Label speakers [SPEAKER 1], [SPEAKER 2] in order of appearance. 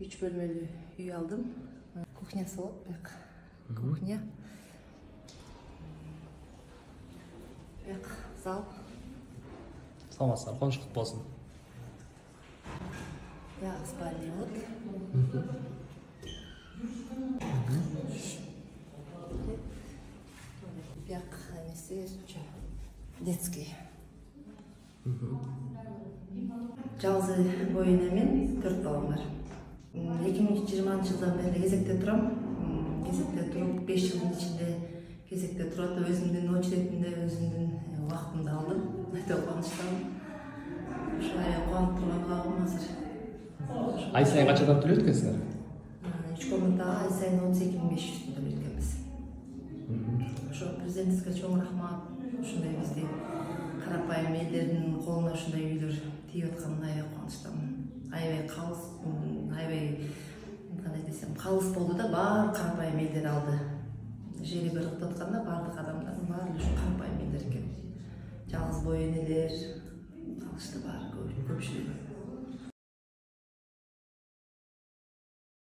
[SPEAKER 1] 3 бөлмелүү үй алдым. Кухнясы болот, бияк. Кухня. Бияк зал.
[SPEAKER 2] Саламатсыздар, коңуш кут болсун.
[SPEAKER 1] Бияк спальня болот. Бияк эмеси детский. Жалгыз бой эне мен 4 балам бар. 2020-жылдан бери кезекте турам. Кезекте туруп 5 жылдын ичинде кезекте турат. Өзүмдүн очередимде өзүмдүн убактымды алдым. Өтө кубанычтамын. Ушулай кубанып турганга азыр.
[SPEAKER 2] Ай сайын канчадан төлөйт экенсиздер?
[SPEAKER 1] 3 комнатага ай сайын 32.500 төлөйт экенбиз. Ошо президентибизге чоң рахмат. Ушундай бизди карапайым элдердин колуна ушундай үйлөр тийип атканына аябай кубанычтамын. Аябай калыс, аябай кандай десем, калыс болду да, баары карапайым элдер алды. Жери бир кылып атканда баардык адамдардын баары ушу карапайым элдер экен. Жалгыз бой энелер калышты баары көпчүлүгү.